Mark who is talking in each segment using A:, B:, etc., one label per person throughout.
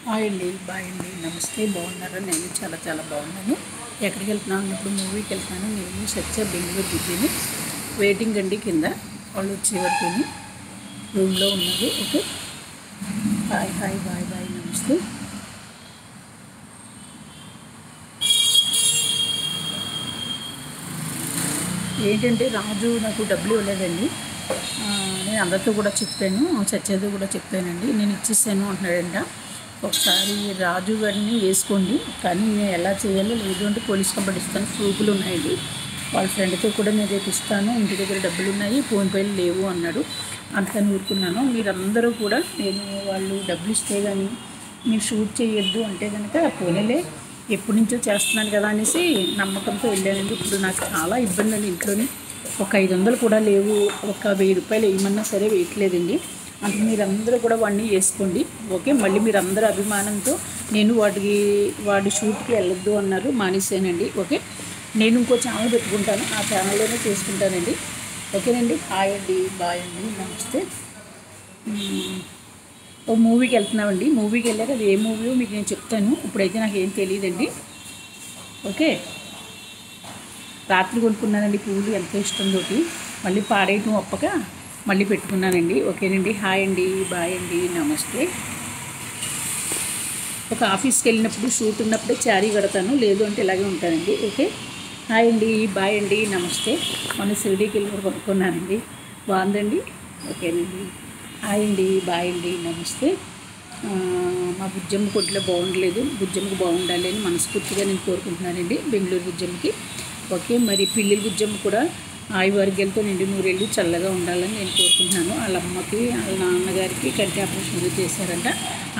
A: Hi అండి, bye అండి, నమస్తే. బాగున్నారా? నేను చాలా చాలా బాగున్నాను. ఎక్కడికి వెళ్తున్నాను? ఇప్పుడు మూవీకి వెళ్తున్నాను. నేను సత్య బెంగళూరు దిద్దిని వెయిటింగ్ అండి. కింద వాళ్ళు వచ్చే వరకు రూమ్లో ఉన్నారు. Okay, hi hi, bye bye, నమస్తే. ఏంటంటే రాజు నాకు డబ్బులు ఇవ్వలేదండి. నేను అందరితో కూడా చెప్పాను, సత్యతో కూడా చెప్పానండి. నేను ఇచ్చేసాను అంటున్నాడంట. ఒకసారి రాజు గారిని వేసుకోండి, కానీ నేను ఎలా చేయాలో లేదు అంటే పోలీస్ కంప్లైంట్ ఇస్తాను, ప్రూఫ్లు ఉన్నాయండి. వాళ్ళ ఫ్రెండ్తో కూడా నేను రేపు ఇస్తాను, ఇంటి దగ్గర డబ్బులు ఉన్నాయి, ఫోన్పేలు లేవు అన్నాడు. అందుకని ఊరుకున్నాను. మీరందరూ కూడా నేను వాళ్ళు డబ్బులు ఇస్తే కానీ మీరు షూట్ చేయొద్దు అంటే కనుక పోనీలే, ఎప్పటి నుంచో చేస్తున్నాను కదా అనేసి నమ్మకంతో వెళ్ళానండి. ఇప్పుడు నాకు చాలా ఇబ్బంది అండి. ఇంట్లోని ఒక 500 కూడా లేవు, ఒక 1000 రూపాయలు వేయమన్నా సరే వేయట్లేదండి. అందుకు మీరందరూ కూడా వాడిని వేసుకోండి. ఓకే, మళ్ళీ మీరందరూ అభిమానంతో నేను వాడి షూట్కి వెళ్ళొద్దు అన్నారు, మానేసానండి. ఓకే, నేను ఇంకో ఛానల్ పెట్టుకుంటాను, ఆ ఛానల్లోనే చేసుకుంటానండి. ఓకేనండి, హాయ్ అండి, బాయ్ అండి, నమస్తే. ఓ మూవీకి వెళ్తున్నామండి. మూవీకి వెళ్ళాక అది ఏ మూవీయో మీకు నేను చెప్తాను. ఇప్పుడైతే నాకు ఏం తెలియదండి. ఓకే, రాత్రి కొనుక్కున్నానండి పువ్వులు, ఎంతో ఇష్టంతో. మళ్ళీ పాడేయటం ఒప్పక మళ్ళీ పెట్టుకున్నానండి. ఓకేనండి, హాయ్ అండి, బాయ్ అండి, నమస్తే. ఒక ఆఫీస్కి వెళ్ళినప్పుడు షూట్ ఉన్నప్పుడే శారీ కడతాను, లేదు అంటే ఇలాగే ఉంటానండి. ఓకే, హాయ్ అండి, బాయ్ అండి, నమస్తే. మన షిరిడీకి వెళ్ళి కూడా కొనుక్కున్నానండి, బాగుందండి. ఓకేనండి, హాయ్ అండి, బాయ్ అండి, నమస్తే. మా బుజ్జమ్మ కొట్లో బాగుండలేదు, బుజ్జమ్మకి బాగుండాలి అని మనస్ఫూర్తిగా నేను కోరుకుంటున్నానండి, బెంగళూరు బుజ్జమ్మకి. ఓకే, మరి పిల్లల బుజ్జమ్మ కూడా ఆయుర్వర్గాలతో నిండు నూరేళ్ళు చల్లగా ఉండాలని నేను కోరుకుంటున్నాను. వాళ్ళ అమ్మకి, వాళ్ళ నాన్నగారికి కంటి ఆపరేషన్ చేశారంట,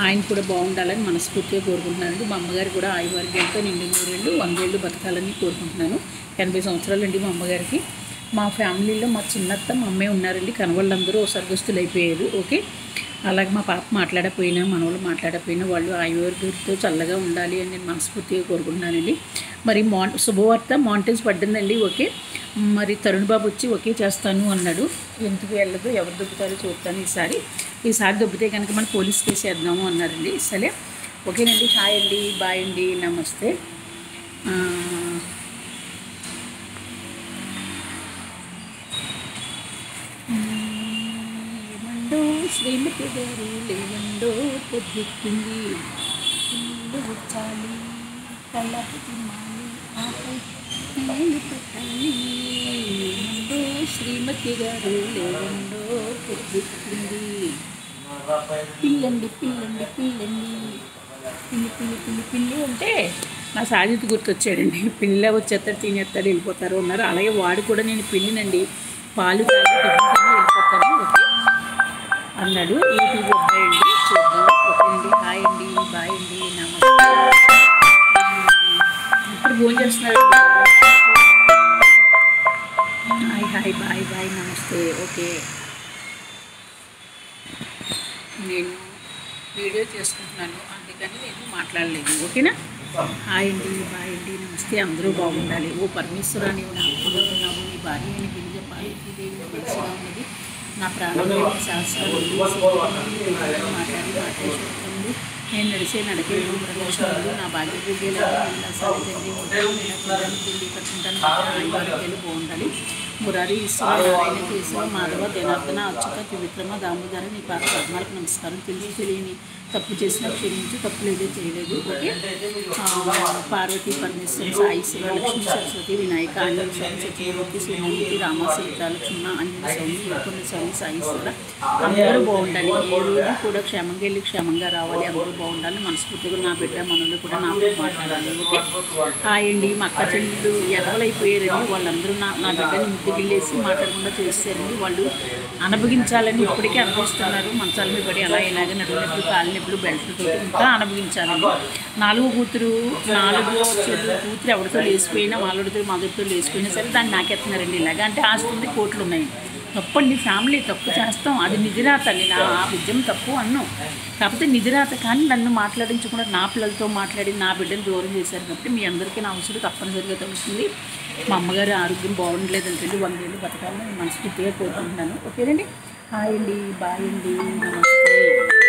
A: ఆయన కూడా బాగుండాలని మనస్ఫూర్తిగా కోరుకుంటున్నానండి. మా అమ్మగారు కూడా ఆయుర్వర్గాలతో నిండు నూరేళ్ళు 100 ఏళ్ళు బతకాలని కోరుకుంటున్నాను. 80 సంవత్సరాలు అండి మా అమ్మగారికి. మా ఫ్యామిలీలో మా చిన్నత్త, మా అమ్మాయి ఉన్నారండి, కనవాళ్ళందరూ స్వర్గస్థులు అయిపోయారు. ఓకే, అలాగే మా పాప మాట్లాడకపోయినా, మనవాళ్ళు మాట్లాడకపోయినా వాళ్ళు ఆయుర్వేదంతో చల్లగా ఉండాలి అని నేను మనస్ఫూర్తిగా కోరుకుంటున్నానండి. మరి శుభవార్త మాంటేజ్ పడ్డిందండి. ఓకే, మరి తరుణ్ బాబు వచ్చి ఓకే చేస్తాను అన్నాడు. ఎందుకు వెళ్ళదు, ఎవరు దొబ్బుతారో చూస్తాను ఈసారి దొబ్బితే కనుక మనం పోలీస్ కేసు వేద్దాము అన్నారండి. సరే, ఓకేనండి, హాయ్ అండి, బాయ్ అండి, నమస్తే. శ్రీమతి గారు లేవండో పొద్దుక్కింది, ఇల్లు వచ్చాలి, కళ్ళకు తిమ్మాలి, ఆపై నేను పెట్టాలి. ఏమండో శ్రీమతి గారు లేవండో పొద్దుక్కింది, పిల్లండి పిల్లండి పిల్లండి, పిల్లి పిల్లి పిల్లి పిల్లి అంటే నా సాజిత్ గుర్తొచ్చాడండి. పిల్ల వచ్చేస్తాడు, తినేస్తాడు, వెళ్ళిపోతారు ఉన్నారు. అలాగే వాడు కూడా నేను పిల్లినండి, పాలు తాగి వెళ్ళిపోతాను ఓకే అన్నాడు. యూట్యూబ్ అబ్బాయండి, చూద్దాం. ఓకే అండి, హాయ్ అండి, బాయ్ అండి, నమస్తే. ఇప్పుడు ఫోన్ చేస్తున్నాడు. హాయ్ హాయ్, బాయ్ బాయ్, నమస్తే. ఓకే, నేను వీడియో చేసుకుంటున్నాను, అందుకని నేను మాట్లాడలేదు. ఓకేనా, హాయ్ అండి, బాయ్ అండి, నమస్తే. అందరూ బాగుండాలి. ఓ పరమేశ్వరా, నీవు నా ఆత్మలో ఉన్నావు, నీ భార్య అని గిరిజ పార్వతీదేవి మనసుగా ఉన్నది, నా ప్రాణంలో శాస్త్రాలు మాట్లాడి చెప్తుంది. నేను నడిచే నడికే ప్రదర్శనలు నా భాగ్యభూగ్యాలు విలాసాలు తండ్రి పిల్లలు కట్టుకుంటాను. ఆయుర్వేదాలు బాగుండాలి. మురారి, ఈశ్వర, నారాయణ, కేశవ, మాధవ, జనార్దన, అచ్యుత, త్రివిక్రమ, దామోదర, నీ పాత పద్మాలకు నమస్కారం. తెలియని తప్పు చేసినా క్షమించి, తప్పులు ఏదో చేయలేదు. ఓకే, పార్వతీ, పరమేశ్వర, సాయిశ్వర, లక్ష్మీ, సరస్వతి, వినాయక, ఆంజనేయ స్వామి, సత్యమూర్తి, శ్రీమూర్తి, రామ, సీత, లక్ష్మణ, ఆంజనేయ స్వామి, ఏడుకొండ స్వామి, సాయిశ్వర, అందరూ బాగుండాలి. ఏ రోజు కూడా క్షేమంగా వెళ్ళి క్షేమంగా రావాలి, అందరూ బాగుండాలి. మనస్ఫూర్తిగా నా బిడ్డ మనలు కూడా నాతో మాట్లాడాలి. ఓకే, హాయ్ అండి, మా అక్క చెల్లెళ్ళు ఎగవలైపోయారండి. వాళ్ళందరూ నా బిడ్డని ముద్దుగిల్లేసి మాట్లాడకుండా చేస్తారండి. వాళ్ళు అనుభవించాలని ఇప్పటికే అనుభవిస్తున్నారు. మంచాల మీద పడి అలా ఇలాగే నడువులెప్పుడు, కాళ్ళ నొప్పులు, బెల్ట్లతో ఇంకా అనుభవించాలండి. 4వ కూతురు ఎవరితో లేచిపోయినా, వాళ్ళతో మదర్తో లేచిపోయినా సరే దాన్ని నాకెత్తున్నారండి. ఇలాగ అంటే ఆస్తుంది, కోట్లు ఉన్నాయి. తప్పండి, ఫ్యామిలీ తప్పు చేస్తాం, అది నిధిరాత. నేను ఆ విద్యం తప్పు అన్నాం, కాకపోతే నిధిరాత. కానీ నన్ను మాట్లాడించకుండా నా పిల్లలతో మాట్లాడి నా బిడ్డను దూరం చేశారు. కాబట్టి మీ అందరికీ నా అవసరం తప్పనిసరిగా తెలుస్తుంది. మా అమ్మగారి ఆరోగ్యం బాగుండలేదంటే 100 ఏళ్ళు బతకాలని మనస్ఫూర్తిగా కోరుకుంటున్నాను. ఓకేనండి, హాయ్ అండి, బాయ్ అండి, నమస్తే.